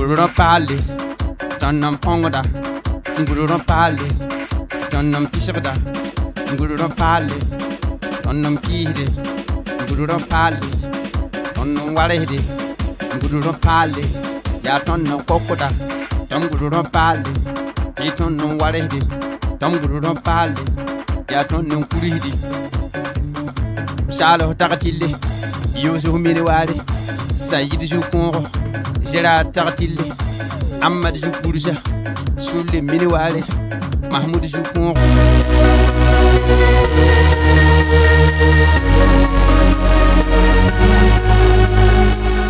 Ngururo pali, Tonum pongoda, Ngururo pali, Tonum pisagada, Ngururo pali, Tonum kihide, Ngururo pali, Tonum walehide, Ngururo pali, Ya tonum kokoda, Tom Gururo pali, Titonum walehide, Tom Gururo pali, Ya tonum kurihidi, Salo takatili, Yusu miniwali, Sayid Jukongo, Gérard Tartili, Ahmad Joukourja, Soule Miniwale, Mahmoud Joukongo.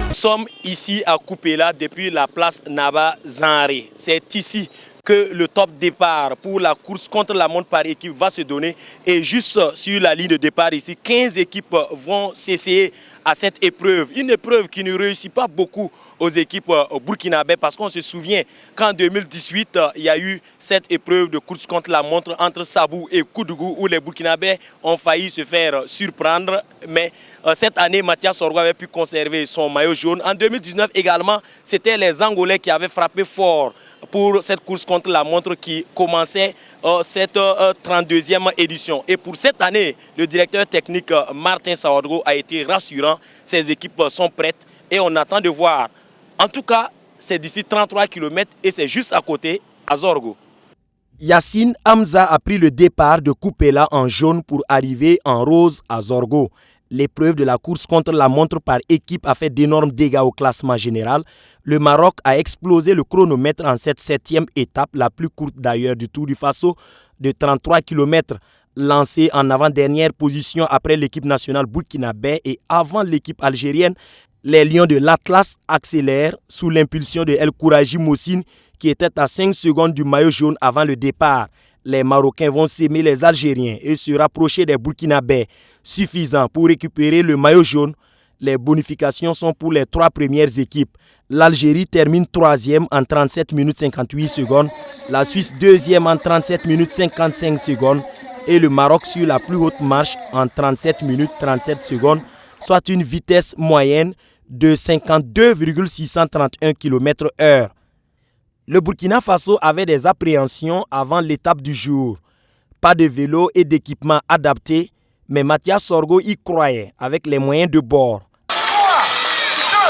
Nous sommes ici à Koupéla depuis la place Naba Zanré. C'est ici que le top départ pour la course contre la montre par équipe va se donner. Et juste sur la ligne de départ ici, 15 équipes vont s'essayer à cette épreuve. Une épreuve qui ne réussit pas beaucoup aux équipes burkinabè parce qu'on se souvient qu'en 2018, il y a eu cette épreuve de course contre la montre entre Sabou et Koudougou où les Burkinabés ont failli se faire surprendre. Mais cette année, Mathias Sorgo avait pu conserver son maillot jaune. En 2019 également, c'était les Angolais qui avaient frappé fort pour cette course contre la montre qui commençait cette 32e édition. Et pour cette année, le directeur technique Martin Sawadro a été rassurant. Ces équipes sont prêtes et on attend de voir. En tout cas, c'est d'ici 33 km et c'est juste à côté, à Zorgo. Yassine Hamza a pris le départ de Koupéla en jaune pour arriver en rose à Zorgo. L'épreuve de la course contre la montre par équipe a fait d'énormes dégâts au classement général. Le Maroc a explosé le chronomètre en cette 7e étape, la plus courte d'ailleurs du Tour du Faso, de 33 km. Lancé en avant-dernière position après l'équipe nationale burkinabè et avant l'équipe algérienne, les Lions de l'Atlas accélèrent sous l'impulsion de El Kouraji Mossine qui était à 5 secondes du maillot jaune avant le départ. Les Marocains vont s'aimer les Algériens et se rapprocher des Burkinabés, suffisant pour récupérer le maillot jaune. Les bonifications sont pour les 3 premières équipes. L'Algérie termine 3e en 37 minutes 58 secondes, la Suisse 2e en 37 minutes 55 secondes et le Maroc sur la plus haute marche en 37 minutes 37 secondes, soit une vitesse moyenne de 52,631 km/h. Le Burkina Faso avait des appréhensions avant l'étape du jour. Pas de vélo et d'équipement adapté, mais Mathias Sorgo y croyait avec les moyens de bord. 3, 2, 1,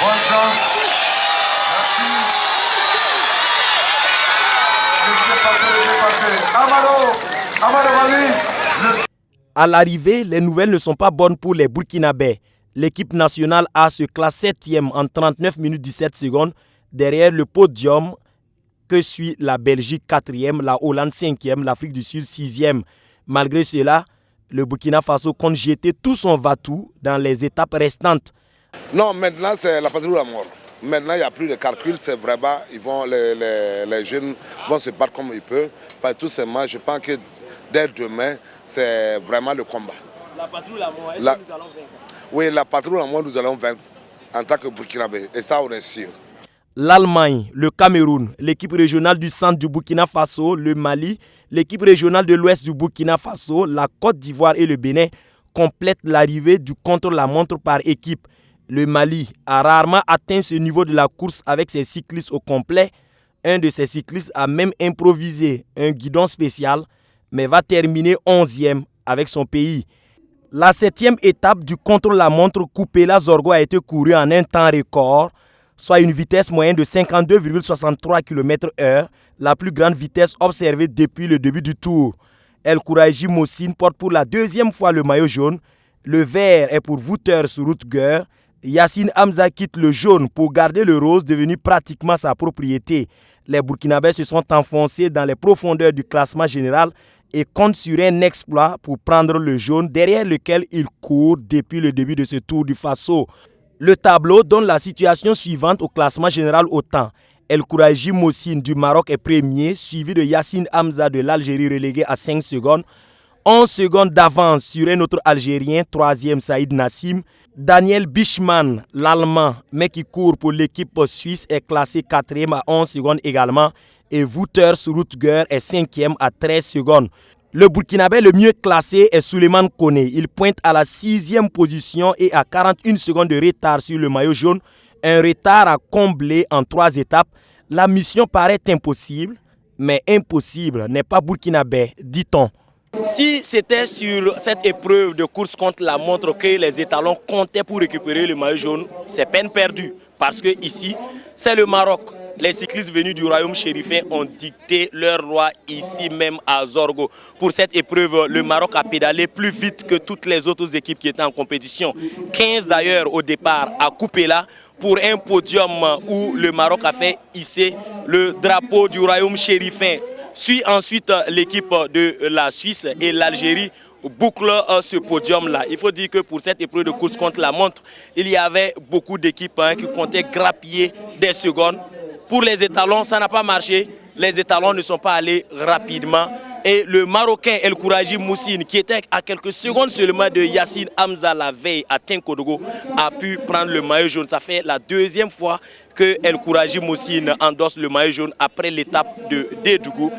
bonne chance. Merci. À l'arrivée, les nouvelles ne sont pas bonnes pour les Burkinabés. L'équipe nationale A se classe 7e en 39 minutes 17 secondes derrière le podium que suit la Belgique 4e, la Hollande 5e, l'Afrique du Sud 6e. Malgré cela, le Burkina Faso compte jeter tout son va-tout dans les étapes restantes. Non, maintenant c'est la patrouille à mort. Maintenant il n'y a plus de calcul, c'est vraiment, les jeunes vont se battre comme ils peuvent. Parce que tout simplement, je pense que dès demain, c'est vraiment le combat. La patrouille à mort, est-ce que nous allons vaincre? Oui, la patrouille à mort, nous allons vaincre en tant que Burkinabé. Et ça, on est sûr. L'Allemagne, le Cameroun, l'équipe régionale du centre du Burkina Faso, le Mali, l'équipe régionale de l'ouest du Burkina Faso, la Côte d'Ivoire et le Bénin complètent l'arrivée du contre-la-montre par équipe. Le Mali a rarement atteint ce niveau de la course avec ses cyclistes au complet. Un de ces cyclistes a même improvisé un guidon spécial, mais va terminer 11e avec son pays. La 7e étape du contre-la-montre Koupéla Zorgo a été courue en un temps record, soit une vitesse moyenne de 52,63 km/h, la plus grande vitesse observée depuis le début du tour. El Kouraji Mossine porte pour la 2e fois le maillot jaune. Le vert est pour Wouters-Routger. Yassine Hamza quitte le jaune pour garder le rose devenu pratiquement sa propriété. Les Burkinabés se sont enfoncés dans les profondeurs du classement général et comptent sur un exploit pour prendre le jaune derrière lequel ils courent depuis le début de ce Tour du Faso. Le tableau donne la situation suivante au classement général au temps. El Kouraji Mossine du Maroc est premier, suivi de Yassine Hamza de l'Algérie relégué à 5 secondes. 11 secondes d'avance sur un autre Algérien, 3e Saïd Nassim. Daniel Bischmann, l'Allemand, mais qui court pour l'équipe suisse, est classé 4e à 11 secondes également. Et Wouters-Routger est 5e à 13 secondes. Le Burkinabé le mieux classé est Souleymane Koné. Il pointe à la 6e position et à 41 secondes de retard sur le maillot jaune. Un retard à combler en 3 étapes. La mission paraît impossible, mais impossible n'est pas burkinabé, dit-on. Si c'était sur cette épreuve de course contre la montre que les étalons comptaient pour récupérer le maillot jaune, c'est peine perdue. Parce que ici, c'est le Maroc. Les cyclistes venus du royaume chérifin ont dicté leur loi ici même à Zorgo. Pour cette épreuve, le Maroc a pédalé plus vite que toutes les autres équipes qui étaient en compétition. 15 d'ailleurs au départ à Koupéla pour un podium où le Maroc a fait hisser le drapeau du royaume chérifin. Suit ensuite l'équipe de la Suisse et l'Algérie boucle ce podium-là. Il faut dire que pour cette épreuve de course contre la montre, il y avait beaucoup d'équipes qui comptaient grappiller des secondes. Pour les étalons, ça n'a pas marché. Les étalons ne sont pas allés rapidement. Et le Marocain El Kouraji Moussine, qui était à quelques secondes seulement de Yassine Hamza la veille à Tinkodogo, a pu prendre le maillot jaune. Ça fait la 2e fois que El Kouraji Moussine endosse le maillot jaune après l'étape de Dédougou.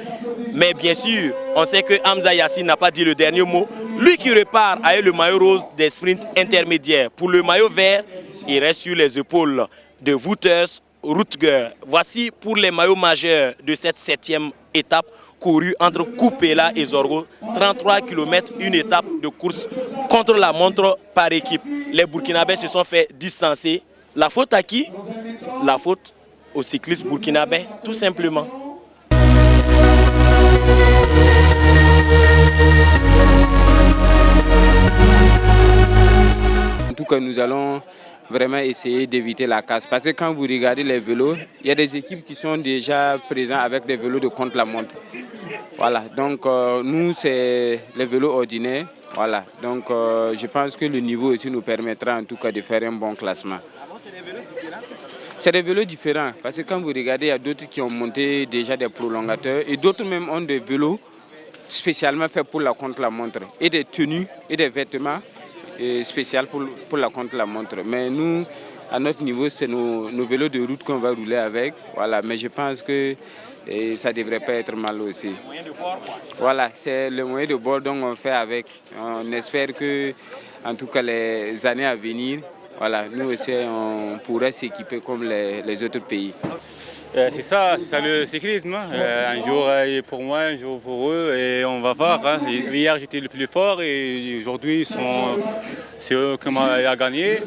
Mais bien sûr, on sait que Hamza Yassine n'a pas dit le dernier mot. Lui qui repart avec le maillot rose des sprints intermédiaires. Pour le maillot vert, il reste sur les épaules de Wouters Rutger. Voici pour les maillots majeurs de cette 7e étape courue entre Koupéla et Zorgo. 33 km, une étape de course contre la montre par équipe. Les Burkinabés se sont fait distancer. La faute à qui? La faute aux cyclistes burkinabés, tout simplement. En tout cas, nous allons vraiment essayer d'éviter la casse. Parce que quand vous regardez les vélos, il y a des équipes qui sont déjà présentes avec des vélos de contre-la-montre. Voilà, donc nous, c'est les vélos ordinaires. Voilà, donc je pense que le niveau aussi nous permettra en tout cas de faire un bon classement. C'est des vélos différents? C'est des vélos différents. Parce que quand vous regardez, il y a d'autres qui ont monté déjà des prolongateurs et d'autres même ont des vélos spécialement faits pour la contre-la-montre et des tenues et des vêtements spécial pour la contre-la-montre. Mais nous, à notre niveau, c'est nos vélos de route qu'on va rouler avec. Voilà. Mais je pense que ça ne devrait pas être mal aussi. Le moyen de bord, quoi. Voilà, c'est le moyen de bord dont on fait avec. On espère que, en tout cas, les années à venir, voilà, nous aussi, on pourrait s'équiper comme les autres pays. C'est ça le cyclisme. Un jour pour moi, un jour pour eux, et on va voir. Hein. Hier j'étais le plus fort et aujourd'hui c'est eux qui m'ont gagné.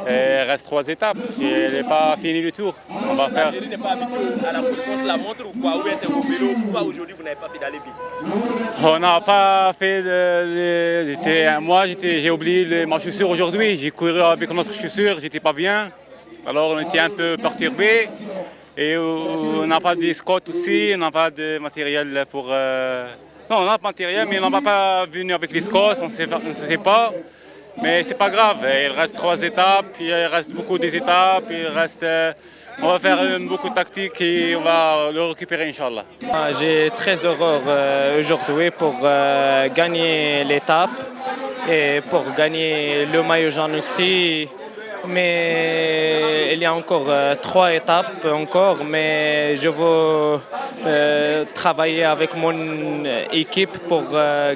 Il reste 3 étapes. Il n'est pas fini le tour. On va faire. L'Algérie n'est pas habitué à la course contre la montre ou quoi? Ou bien c'est vos vélos? Pourquoi aujourd'hui vous n'avez pas pédalé vite? On n'a pas fait. Moi j'ai oublié ma chaussure aujourd'hui. J'ai couru avec notre chaussure, j'étais pas bien. Alors on était un peu perturbé. Et on n'a pas de scouts aussi, on n'a pas de matériel pour... Non, on a de matériel, mais on n'a pas venu avec les scouts, on ne sait pas. Mais c'est pas grave, il reste 3 étapes, il reste beaucoup d'étapes, on va faire beaucoup de tactiques et on va le récupérer, Inch'Allah. J'ai très heureux aujourd'hui pour gagner l'étape et pour gagner le maillot jaune aussi. Mais il y a encore 3 étapes encore, mais je veux travailler avec mon équipe pour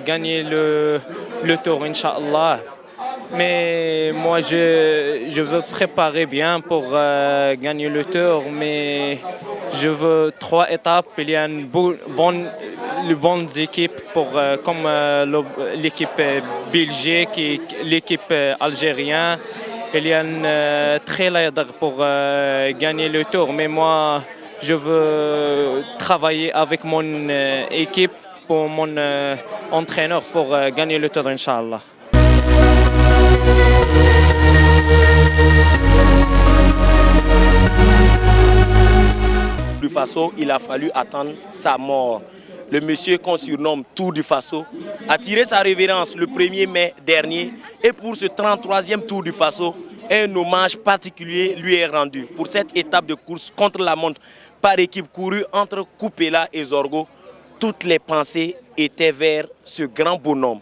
gagner le tour, Inch'Allah. Mais moi, je veux préparer bien pour gagner le tour, mais je veux 3 étapes. Il y a une bonne équipe comme l'équipe belgique et l'équipe algérienne. Il y a un très laidre pour gagner le tour, mais moi, je veux travailler avec mon équipe, pour mon entraîneur, pour gagner le tour, Inch'Allah. Du Faso, il a fallu attendre sa mort. Le monsieur qu'on surnomme Tour du Faso a tiré sa révérence le 1er mai dernier et pour ce 33e Tour du Faso, un hommage particulier lui est rendu. Pour cette étape de course contre la montre par équipe courue entre Koupéla et Zorgo, toutes les pensées étaient vers ce grand bonhomme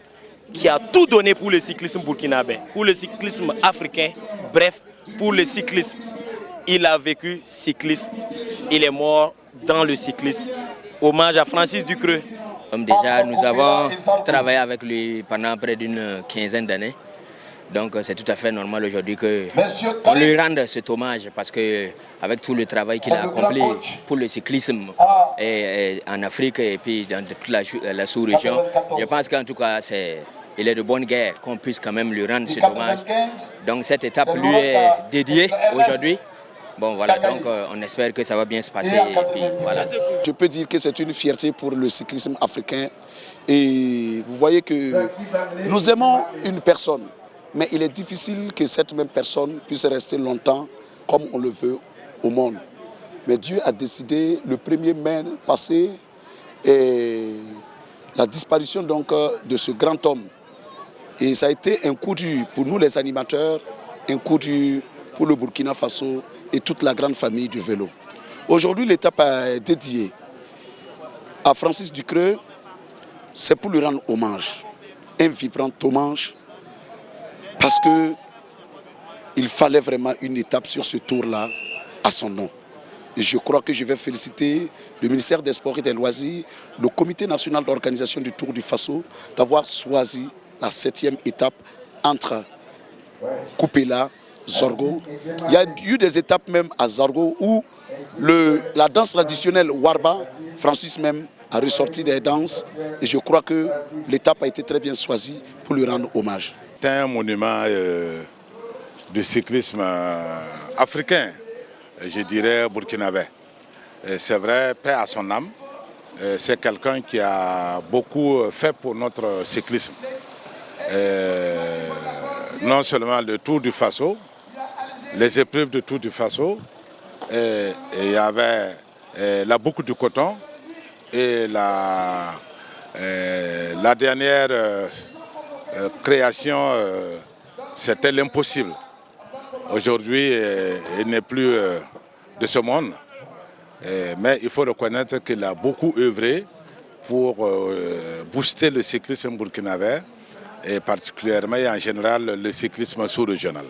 qui a tout donné pour le cyclisme burkinabé, pour le cyclisme africain, bref, pour le cyclisme. Il a vécu cyclisme, il est mort dans le cyclisme. Hommage à Francis Ducreux. Déjà, nous avons travaillé avec lui pendant près d'une 15aine d'années. Donc c'est tout à fait normal aujourd'hui qu'on lui rende cet hommage parce que avec tout le travail qu'il a accompli pour le cyclisme en Afrique et puis dans toute la sous-région, je pense qu'en tout cas il est de bonne guerre qu'on puisse quand même lui rendre cet hommage. Donc cette étape lui est dédiée aujourd'hui. Bon voilà, donc on espère que ça va bien se passer. Et puis, voilà. Je peux dire que c'est une fierté pour le cyclisme africain. Et vous voyez que nous aimons une personne, mais il est difficile que cette même personne puisse rester longtemps comme on le veut au monde. Mais Dieu a décidé le 1er mai passé et la disparition donc de ce grand homme. Et ça a été un coup dur pour nous les animateurs, un coup dur pour le Burkina Faso et toute la grande famille du vélo. Aujourd'hui, l'étape est dédiée à Francis Ducreux. C'est pour lui rendre hommage, un vibrant hommage, parce qu'il fallait vraiment une étape sur ce tour-là à son nom. Et je crois que je vais féliciter le ministère des Sports et des Loisirs, le Comité national d'organisation du Tour du Faso, d'avoir choisi la 7e étape entre Kupela, Zorgo. Il y a eu des étapes même à Zorgo où la danse traditionnelle Warba, Francis même, a ressorti des danses et je crois que l'étape a été très bien choisie pour lui rendre hommage. C'est un monument du cyclisme africain, je dirais burkinabé. C'est vrai, paix à son âme, c'est quelqu'un qui a beaucoup fait pour notre cyclisme. Non seulement le Tour du Faso, les épreuves du Tour du Faso, et il y avait la boucle du coton et la dernière création, c'était l'impossible. Aujourd'hui, il n'est plus de ce monde, mais il faut reconnaître qu'il a beaucoup œuvré pour booster le cyclisme burkinabé et particulièrement et en général le cyclisme sous-régional.